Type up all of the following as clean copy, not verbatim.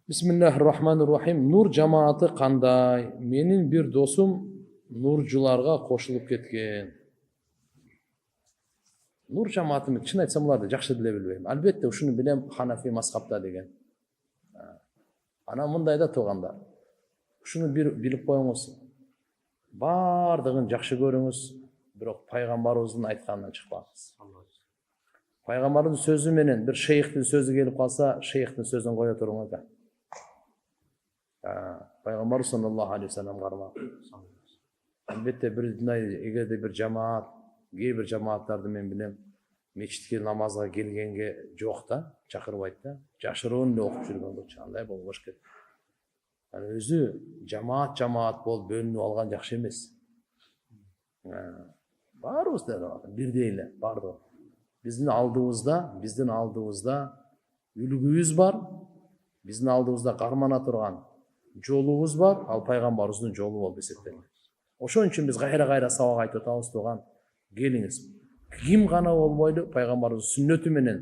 Bismillahirrahmanirrahim. Nur cemaati qanday? Menin bir dosum nurcularga qo'shilib ketgan. Nur cemaatini chin aytsam ularni yaxshi bila bilmayman. Albatta shuni bilen Hanafi mazhabda degan. Ana mundayda to'g'anda. Shuni bilib qo'yinglar. Bardığın yaxshi ko'ringiz, biroq payg'ambarimizning aytganidan chiqmang'iz. Payg'ambarning so'zi menen bir sheyxning so'zi kelib qolsa, sheyxning so'zini qo'ya turinglar. Payg'ambar sallallohu alayhi vasallam qarama. Albatta bir egerde bir jamoat, bir jamoatlarni men bilen mechitga namozga kelganga yo'q da, chaqirmaydi da, jashiro'nda o'qib yurgan bo'lsa, qanday bo'lmoq kerak. Yani o'zi jamoat bo'lib bo'linib olgan yaxshi emas. Bari o'zlar bir deylar, bardi. Bizning aldığımızda ülgüyüz var, bizning aldığımızda qarmana turgan жолубуз бар, ал пайгамбарыбыздын жолу болуп эсептелет. Ошон үчүн биз кайра сабак айтып атабыз туган, келиңиз. Ким гана болбойлу пайгамбарыбыздын сүннөтү менен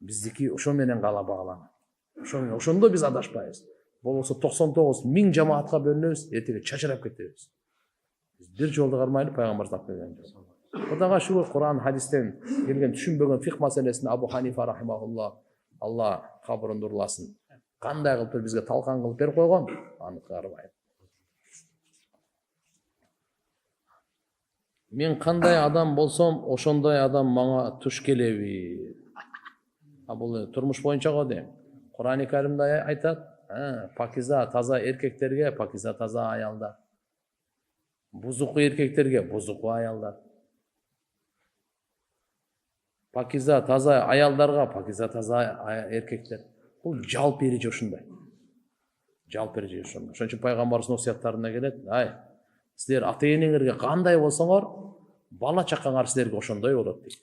биздики ошо менен кала багланат. Ошондо биз адашпайбыз. Болбосо 99,000 жамаатка бөлүнөбүз, эртеге чачырап кетебиз. Биз бир жолду кармайлы пайгамбарыбыз тап келген жол. Кудайга шүгүр, Кур'ан, хадистен келген түшүнбөгөн фикх маселесин Абу Ханифа рахимахуллах, Алла кабырын нурласын. Qanday qilib bizga talqon qilib berib qo'ygan, aniq qarayman. Men qanday odam bo'lsam, o'shanday odam menga tush kelebi. Bu turmush bo'yicha qo'ydim. Qur'oni Karimda aytadi, pakiza, toza erkaklarga pakiza, toza ayollar. Buzuq erkaklarga buzuq ayollar. Pakiza, toza ayollarga pakiza, toza erkaklar. Bu жалп ереже ошундай. Жалп ереже ошундай. Ошон үчүн пайгамбарыбыздын осуяттарына келет. Силер ата-энеңерге кандай болсоңор, бала чакаңар силерге ошондой болот дейт.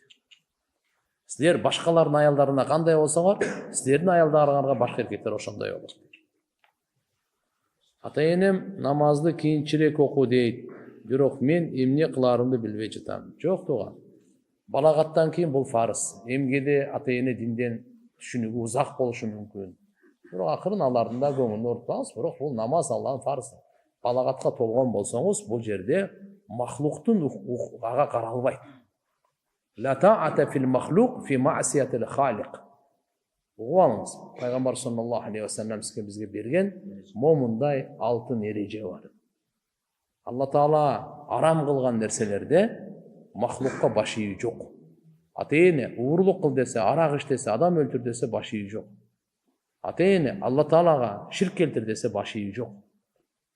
Силер башкалардын аялдарына кандай болсоңор, силердин аялдарыңарга башка эркектер ошондой болот дейт. Ата-энем намазды кийинчерээк окуу дейт. Бирок мен эмне кыларымды билбей жатам. Жок туган. Балагаттан кийин бул фарыз. Эмгеде ата-эне динден түшүнүгү узак болушу мүмкүн. Бирок акырын алардын да көңүлүн ортабыз, бирок бул намаз Алланын фарызы. Балагатка толгон болсоңуз, бул жерде махлуктун укугага каралбайт. Ла таата фил махлук фи маъсиятил халик. Угуңуз, пайгамбар саллаллаху алейхи вассалам бизге берген момундай алтын эреже бар. Алла Таала арам кылган нерселерде махлукка баш ийүү жок. Ата-эне уурулук кыл десе, арак ич десе, адам өлтүр десе баш ийүү жок. Ата-эне Алла Таалага ширк келтир десе баш ийүү жок.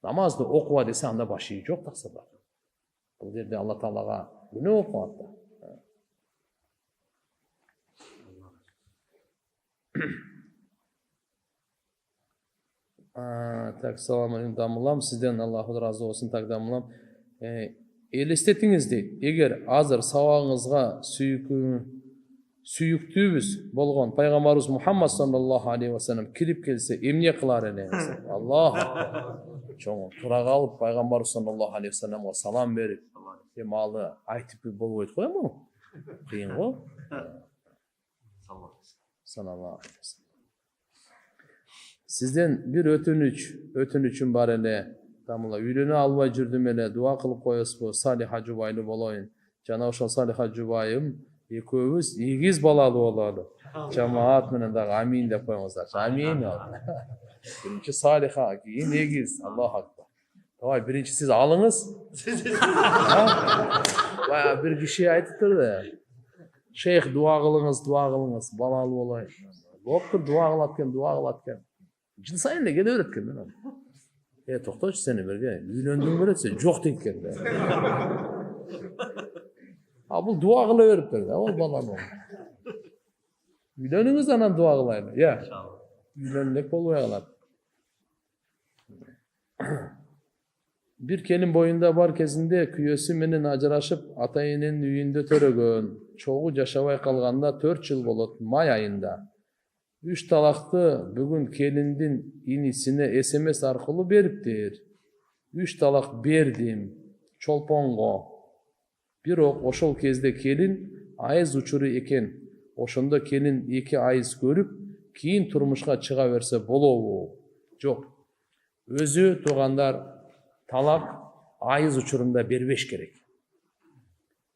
Намазды окуба десе анда баш ийүү жок таксырда. Бул жерде Алла Таалага күнөө болуп калат да. Так, салам алейкум дамылам. Сизден Аллаху разы болсун, так дамылам. Elestетиңиз дейт, эгер азыр сабагыңызга сүйүктүүбүз болгон пайгамбарыбыз Мухаммад саллаллаху алейхи вассалам кирип келсе, эмне кылар элеңиз? Аллах чоң тура калып пайгамбарыбыз саллаллаху алейхи вассаламга салам берип, малы айтып болбойт го эми. Кыйын го. Саламалейкум. Сизден бир өтүнүчүм бар эле. Үйлөнө албай жүрдүм эле, дуа кылып коесузбу, Салиха жубайлы болоюн. Жана ошол Салиха жубайым экөөбүз эгиз балалуу бололу. Жамаат менен дагы амин деп коюңуздарчы. Амин. Биринчи Салиха, кийин эгиз. Аллаху акбар. Давай биринчи сиз алыңыз. Бая бир киши айтыптыр да. Шейх дуа кылыңыз, балалуу болоюн. Болуптур, дуа кылат экен. Жыл сайын эле келе берет экен. Тоқточ сені берген, үйлендің беретсе, жоқ дейт екен. Бұл дуа қыла беріп берді, ол баланы. Үйленіңіз анан дуа қылайын. Үйленлік болуай қалады. Bir келин бойында бар кезінде күйөөсү менен ажырашып, ата-эненин үйүндө төрөгөн. Чогуу жашабай калганда 4 жыл болот, май айында. 3 талакты бүгүн келиндин инисине СМС аркылуу бериптир. 3 талак бердим чолпонго. Бирок ошол кезде келин айыз учуру экен. Ошондо келин 2 айыз көрүп, кийин турмушка чыга берсе болобу? Жок. Өзү туугандар талак айыз учурунда бербеш керек.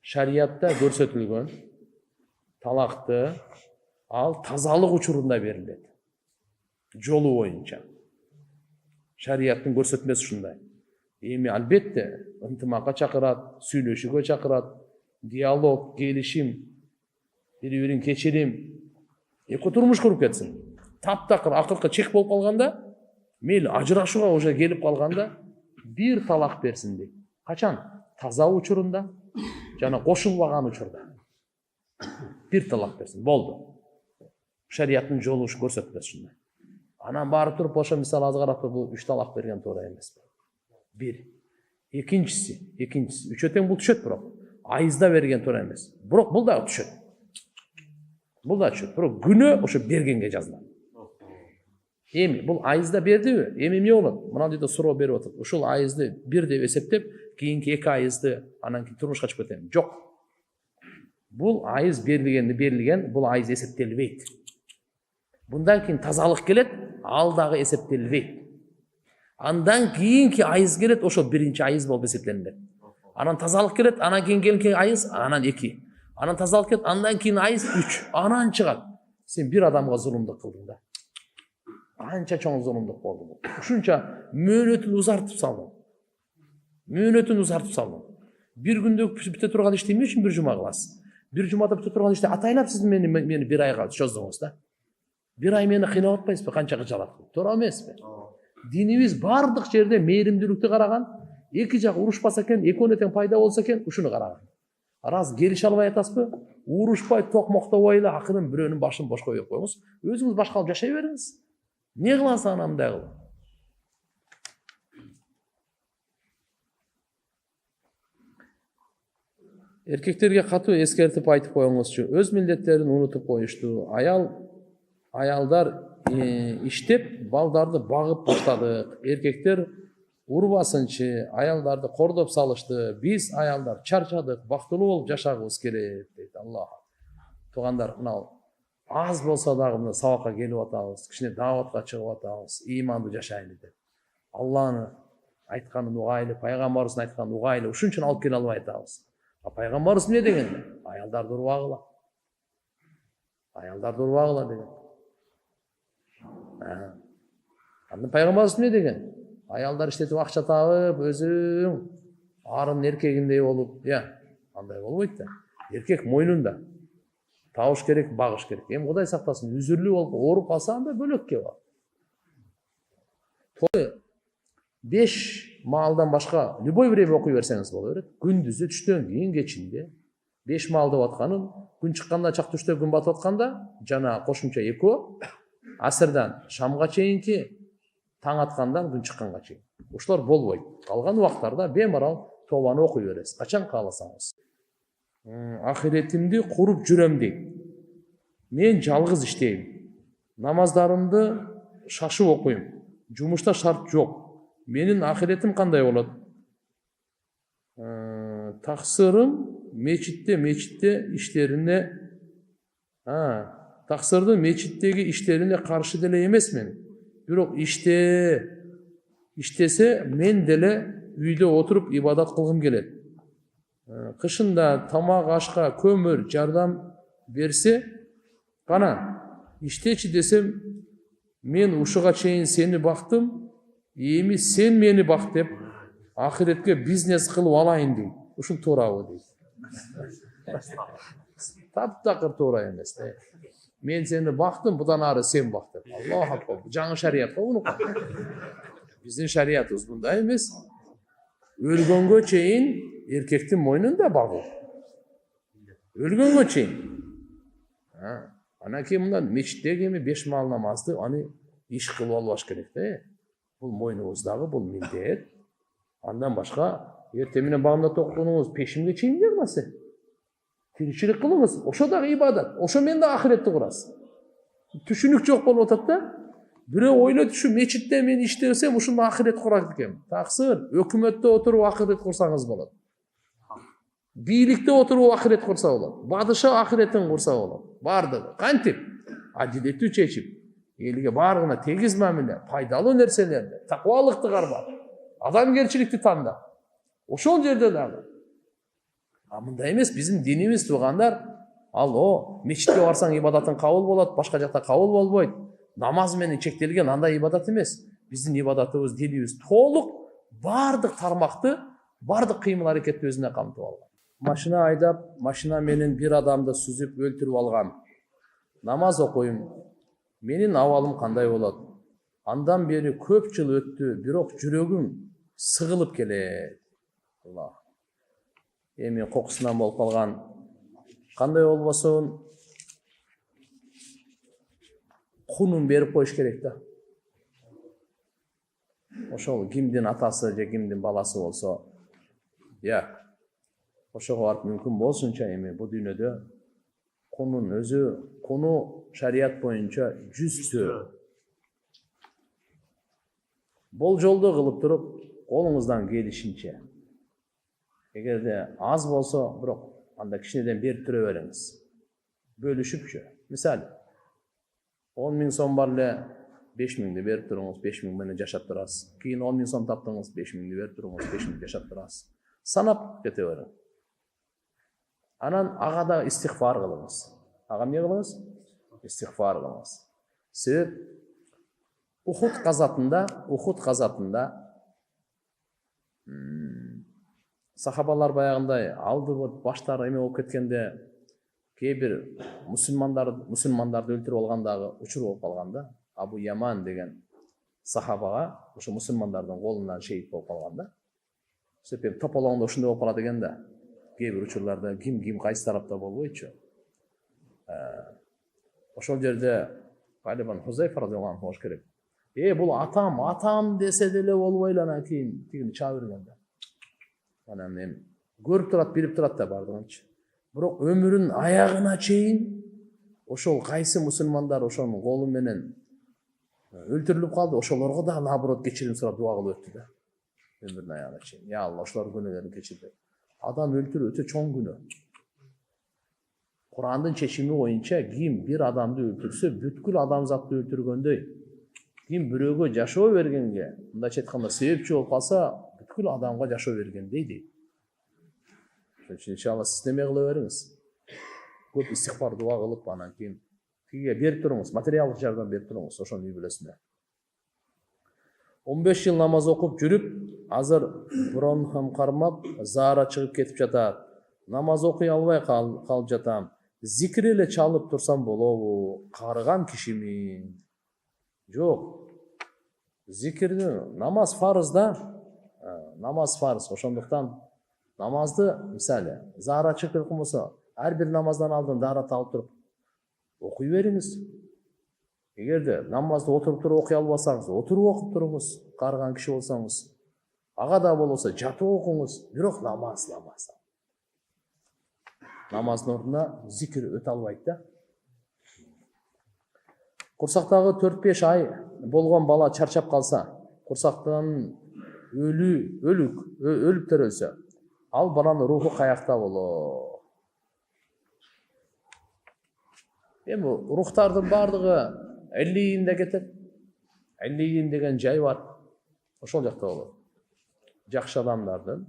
Шариятта көрсөтүлгөн талакты ал тазалык учурунда берилет. Жолу боюнча. Шарияттын көрсөтмөсү ушундай. Эми албетте ынтымакка чакырат, сүйлөшүүгө чакырат, диалог, келишим, бири-бирин кечирим, эки турмуш куруп кетсин. Таптакыр акыркы чек болуп калганда, мейли ажырашууга уже келип калганда бир талак берсин дейт. Качан? Таза учурунда жана кошулбаган учурда. Бир талак берсин. Болду. Шарияттын жолу ушу көрсөтмөсү ушундай. Анан барып туруп ошо мисалы аз карап бул 3 талак берген туура эмес. Бир. Экинчиси, үчөө тең бул түшөт бирок. Айызда берген туура эмес. Бирок бул да түшөт. Бирок күнөө ошо бергенге жазылат. Эми бул айызда бердиби? Эми эмне болот? Мына жерде суроо берип атат. Ушул айызды бир деп эсептеп, кийинки эки айызды анан кийин турмушка чыгып кетем. Жок. Бул айыз берилген, бул айыз эсептелбейт. Bundan keyin тазалык келет, ал дагы эсептелбейт. Андан кийинки айыз келет, ошо биринчи айыз болуп эсептелинет. Анан тазалык келет, анан кийинки айыз, анан 2. Анан тазалык келет, андан кийин айыз 3. Анан чыгат. Сен бир адамга зулумдук кылдың да. Анча чоң зулумдук болду бул. Ушунча мөөнөтүн узартып салдым. Бир күндө бүтө турган ишти эмне үчүн бир жума кыласыз? Бир жумада бүтө турган ишти атайлап сиз мени бир айга чоздуңуз да. Бир ай мени кыйнап атпайсызбы? Канча кыжалат. Туура эмеспи? Динибиз бардык жерде мээримдүүлүктү караган, эки жак урушпаса экен, экөөнө тең пайда болсо экен, ушуну караган. Раз келише албай атасызбы? Урушпай, токмоктобой эле акырын бирөөнүн башын бошко коюп коюңуз. Өзүңүз башка алып жашай бериңиз. Не кыласыз аны мындай кылып? Эркектерге катуу эскертип айтып коюңузчу. Өз милдеттерин унутуп коюшту. Аялдар иштеп, балдарды багып баштадык. Эркектер урбасынчы, аялдарды кордоп салышты. Биз аялдар чарчадык, бактылуу болуп жашагыбыз керек дейт. Аллах. Туугандар, мына аз болсо дагы мына сабакка келип атабыз, кичине дааватка чыгып атабыз, ыймандуу жашайлы деп. Аллахны айтканын угайлы, пайгамбарыбыздын айтканын угайлы, ушун үчүн алып келе албай атабыз. Пайгамбарыбыз эмне деген? Аялдарды урбагыла. Деген. Андан пайгамбарыбыз эмне деген? Аялдар иштетип акча табып, өзүң арын эркегиндей болуп, андай болбойт да. Эркек мойнунда. Табыш керек, багыш керек. Эми Кудай сактасын, үзүрлүү болуп ооруп калса, анда бөлөккө бар. 5 маалдан башка любой время окуй берсеңиз боло берет. Күндүзү, түштөн кийин, кечинде 5 маал деп атканын, күн чыкканда, чак түштө күн батып атканда, жана кошумча 2, асырдан шамга чейинки, таң аткандан күн чыкканга чейин. Ушулар болбойт. Калган убактарда бемарал тобаны окуй бересиз. Качан кааласаңыз. Ахиретимди куруп жүрөм дейт. Мен жалгыз иштейм. Намаздарымды шашып окуйм. Жумушта шарт жок. Менин ахиретим кандай болот? Таксырым мечитте иштерине таксырдын мечиттеги иштерине каршы деле эмесмин. Бирок иштесе мен деле үйдө отуруп ибадат кылгым келет. Кышында тамак ашка көмүр жардам берсе, кана иштечи десем, мен ушуга чейин сени бактым, эми сен мени бак деп ахиретке бизнес кылып алайын дейт. Ушул туурабы дейт. Таптакыр туура эмес. Мен сени бактым, будан ары сен бак деп. Аллах акбар. Жаңы шарият болуну. Биздин шариятыбыз мындай эмес. Өлгөнгө чейин эркектин мойнунда багуу. Өлгөнгө чейин. Анан кийин мындан мечиттеги эми 5 маал намазды аны иш кылып албаш керек да. Бул мойнуңуздагы бул милдет. Андан башка эртең менен багымда токуңуз пешимге чейин жагмасы. Тиричилик кылыңыз. Ошо дагы ибадат. Ошо менен да ахиретти курасыз. Түшүнүк жок болуп атат да. Бирөө ойлойт, ушу мечитте мен иштесем, ушунда ахирет курат экен. Таксыр, өкмөттө отуруп ахирет курсаңыз болот. Бийликте отуруп ахирет курса болот. Бадыша ахиреттин курса болот. Бардыгы. Кантип? Адилеттүү чечип. Elге bargına tegiz mamile, пайдалуу нерселерди, таквалыкты кармап, адамгерчиликти тандап. Ошол жерде дагы. А мындай эмес, биздин динибиз туугандар, ал мечитке барсаң ибадатың кабыл болот, башка жакта кабыл болбойт. Намаз менен чектелген андай ибадат эмес. Биздин ибадатыбыз, динибиз толук бардык тармакты, бардык кыймыл аракетти өзүнө камтып алган. Машина айдап, машина менен бир адамды сүзүп өлтүрүп алган. Намаз окуйм. Менин абалым кандай болот? Андан бери көп жыл өттү, бирок жүрөгүм сыгылып келет. Алла. Эми кокусунан болуп калган. Кандай болбосун кунун берип коюш керек да. Ошол кимдин атасы же кимдин баласы болсо, ошого барып мүмкүн болсунча эми бул дүйнөдө кунун өзү, куну шарият боюнча 100 төө. Болжолдо кылып туруп, колуңуздан келишинче. Эгерде аз болсо, бирок анда кичинеден берип тура бериңиз. Бөлүшүпчү. Мисалы, 10 000 сом бар эле, 5 000 берип туруңуз, 5 000 менен жашап турасыз. Кийин 10 000 сом таптыңыз, 5 000 берип туруңуз, 5 000 жашап турасыз. Санап кете бериң. Анан ага да истигфар кылыңыз. Ага эмне кылыңыз? Истигфар кылыңыз. Себеп Ухуд казатында сахабалар баягындай алды баштары эме болуп кеткенде, кээ бир мусулмандарды өлтүрүп алгандагы учур болуп калганда, Абу Яман деген сахабага ошо мусулмандардын колунан шейит болуп калганда, себеп тополоңдо ушундай болуп калат экен да. Кээ бир учурларда ким кайсы тарапта болбойчу. Ошол жерде Галибан Хузайфа радиаллаху анху болуш керек. Бул атам десе деле болбой эле, анан кийин тигини чаап берген да. Анан эми көрүп турат, билип турат да бардыгынчы. Бирок өмүрүнүн аягына чейин ошол кайсы мусулмандар ошонун колу менен өлтүрүлүп калды, ошолорго да наоборот кечирим сурап дуа кылып өттү да. Өмүрүнүн аягына чейин. Я Алла, ошолор күнөөлөрүн кечир. Адам өлтүрүү өтө чоң күнөө. Курандын чечими боюнча ким бир адамды өлтүрсө, бүткүл адамзатты өлтүргөндөй. Ким бирөөгө жашоо бергенге, мындайча айтканда себепчи болуп калса, бүткүл адамга жашоо бергендей дейт. Ошон үчүн иншалла сиз неме кыла бериңиз. Көп истигфар дуа кылып, анан кийин тиге берип туруңуз, материалдык жардам берип туруңуз ошону үй бүлөсүнө. 15 жыл намаз окуп жүрүп, азыр бронхым кармап, заара чыгып кетип жатат. Намаз окуй албай калып жатам. Зикир эле чалып турсам болобу? Карыган кишимин. Жок. Зикирди, намаз фарыз да. Намаз фарыз. Ошондуктан намазды, мисалы, заара чыгып болсо, ар бир намаздан алдын заара алып туруп окуй бериңиз. Эгерде намазды отуруп туруп окуй албасаңыз, отуруп окуп туруңуз, карыган киши болсоңуз. Ага да болбосо жатып окуңуз, бирок намаз. Намаздын ордуна зикир өтө албайт да. Курсактагы 4-5 ай болгон бала чарчап калса, курсактан өлүп төрөлсө, ал баланын руху каякта болот? Эми рухтардын бардыгы Эллиинде кетет. Эллиин деген жай бар. Ошол жакта болот. Жакшы адамдардын,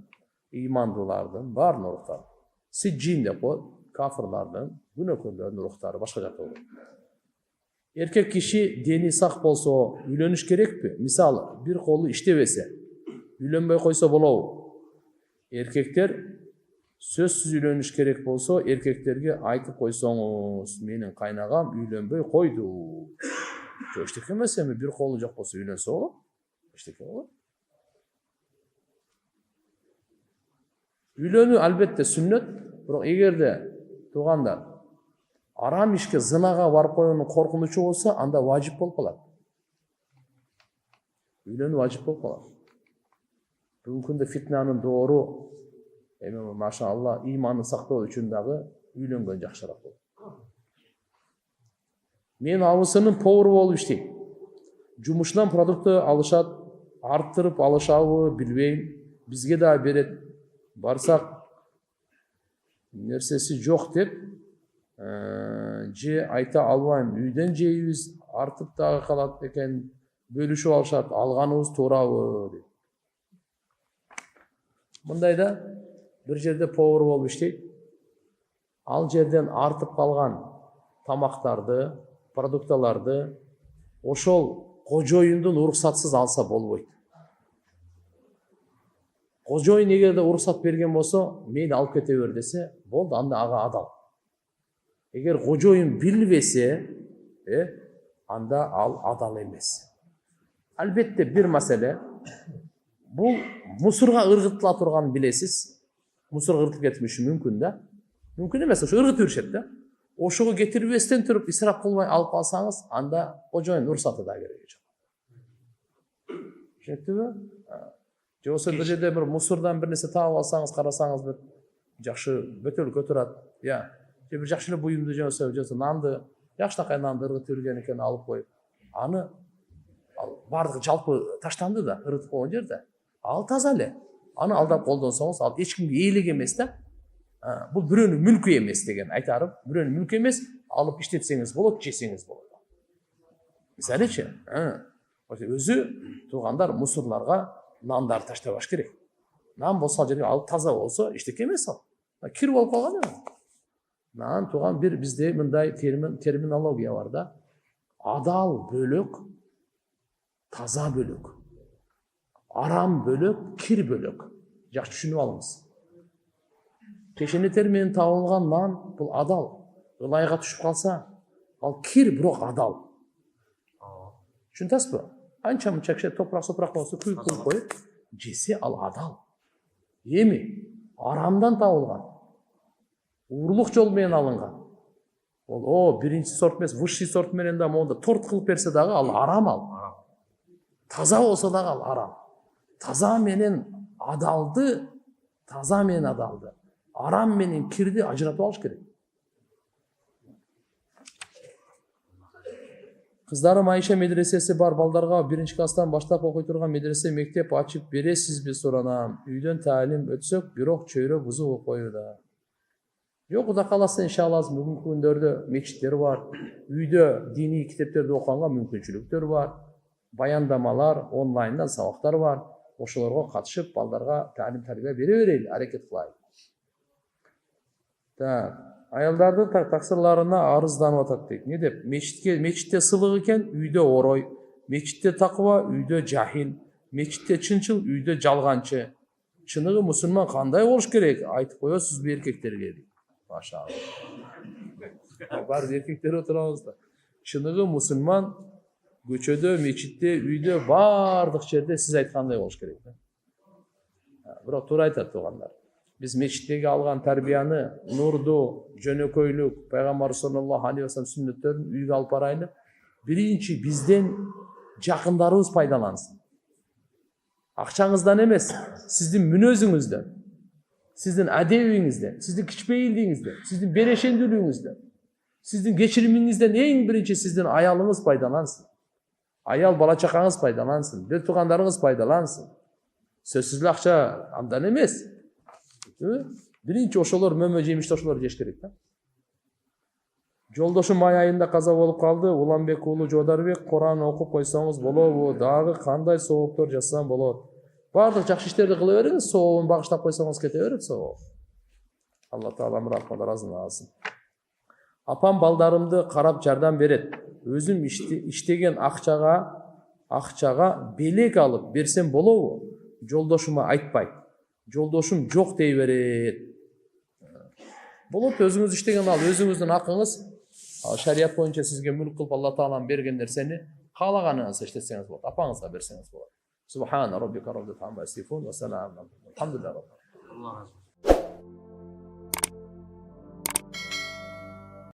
ыймандуулардын баардын рухтары. Сиджин деп коет, кафырлардын, күнөөкөрлөрдүн рухтары башка жакта болот. Эркек киши дени сак болсо үйлөнүш керекпи? Мисалы, бир колу иштебесе, үйлөнбөй койсо болобу? Эркектер сөзсүз үйлөнүш керек болсо, эркектерге айтып койсоңуз, менин кайнагам үйлөнбөй койду. Эчтеке эмес, эми бир колу жок болсо үйлөнсө болот. Эчтеке болот. Үйлөнүү албетте сүннөт, бирок эгерде туугандар арам ишке, зынага барып койгондун коркунучу болсо, анда важип болуп калат. Үйлөнүү важип болуп калат. Бүгүнкү күндө фитнанын доору, эми машалла, ыйманды сактоо үчүн дагы үйлөнгөн жакшыраак болот. Мен абысынын повару болуп иштейт. Жумушунан продукты алышат, арттырып алышабы билбейм. Бизге да берет. Барсак нерсеси жок деп, же айта албайм, үйдөн жейбиз, артып дагы калат экен, бөлүшүп алышат, алганыбыз туурабы дейт. Мындайда bir жерде повар болуп иштейт. Ал жерден артып калган тамактарды, продукталарды ошол кожоюндун уруксатсыз алса болбойт. Кожоюн эгерде уруксат берген болсо, мени алып кете бер десе, болду, анда ага адал. Эгер кожоюн билбесе, анда ал адал эмес. Албетте бир маселе, бул мусорго ыргытыла турганын билесиз. Мусорго ыргытылып кетиши мүмкүн да. Мүмкүн эмес, ошо ыргытып беришет да. Ошого кетирбестен туруп исрап кылбай алып калсаңыз, анда кожоюн уруксаты да кереги жок. Түшүнүктүбү? Же болбосо бир жерде бир мусордон бир нерсе таап алсаңыз, карасаңыз бир жакшы бөтөлкө турат. Же бир жакшы эле буюмду же болбосо нанды, жакшынакай нанды ыргытып берген экен алып коюп. Аны бардыгы жалпы таштанды да, ыргытып койгон жерде. Ал таза эле. Аны алдап колдонсоңуз, ал эч кимге ээлик эмес да. Бул бирөөнүн мүлкү эмес деген айтарым. Бирөөнүн мүлкү эмес, алып иштетсеңиз болот, жесеңиз болот. Мисалычы, өзү туугандар мусорларга нандар таштабаш керек. Нан болсо ал жерге алып таза болсо, эчтеке эмес ал. Кир болуп калган эми. Нан тууган бир бизде мындай терминология бар да. Адал бөлөк, таза бөлөк. Арам бөлөк, кир бөлөк. Жакшы түшүнүп алыңыз. Пешене менен табылган нан бул адал. Ылайга түшүп калса, ал кир, бирок адал. Түшүнөсүзбү? Анча мынча киши топурак болсо күйүп коюп, жесе ал адал. Эми арамдан табылган, уурулук жол менен алынган. Ол биринчи сорт эмес, высший сорт менен да монда торт кылып берсе дагы ал арам ал. Таза болсо дагы ал арам. Таза менен адалды, арам менен кирди ажыратып алыш керек. Кыздарым Айша медресеси бар, балдарга биринчи класстан баштап окуй турган медресе мектеп ачып бересизби суранам. Үйдөн таалим өтсөк, бирок чөйрө бузуп окуйда. Жок, Кудай кааласа иншалла бүгүнкү күндөрдө мечиттер бар. Үйдө диний китептерди окуганга мүмкүнчүлүктөр бар. Баяндамалар, онлайндан сабактар бар. Ошолорго катышып, балдарга таалим тарбия бере берели, аракет кылайлы. Аялдардын таксырларына арызданып атат дейт. Не деп? Мечитте сылык экен, үйдө орой. Мечитте такыба, үйдө жахил. Мечитте чынчыл, үйдө жалганчы. Чыныгы мусулман кандай болуш керек? Айтып коесузбу эркектерге дейт. Машалла. Бар эркектер отурабыз да. Чыныгы мусулман көчөдө, мечитте, үйдө, бардык жерде сиз айткандай болуш керек. Бирок туура айтат туугандар. Биз мечиттеги алган тарбияны, нурду, жөнөкөйлүк, пайгамбар саллаллаху алейхи ва саллям сүннөттөрүн үйгө алып барайлы. Биринчи бизден жакындарыбыз пайдалансын. Акчаңыздан эмес, сиздин мүнөзүңүздөн, сиздин адебиңизден, сиздин кичпейилдигиңизден, сиздин берешендүүлүгүңүздөн, сиздин кечиримиңизден эң биринчи сиздин аялыңыз пайдалансын. Аял бала чакаңыз пайдалансын, бир туугандарыңыз пайдалансын. Сөзсүз эле акча андан эмес. Биринчи ошолор мөмө жемишти ошолор жеш керек да. Жолдошум май айында каза болуп калды. Уланбек уулу Жодарбек, Куран окуп койсоңуз болобу? Дагы кандай сооптор жасасам болот? Бардык жакшы иштерди кыла бериңиз, сообун багыштап койсоңуз кете берет сооб. Алла Таала муратына ыраазы алсын. Апам балдарымды карап жардам берет. Өзүм иштеген акчага белек алып берсем болобу? Жолдошума айтпайт. Жолдошум жок дей берет. Болот, өзүңүз иштеген ал өзүңүздүн акыңыз. Шарият боюнча сизге мүлк кылып Алла Тааланын берген нерсени каалаганыңызды иштетсеңиз болот. Апаңызга берсеңиз болот. Субхана роббика роббил хамди ва салам. Алхамдулилlah.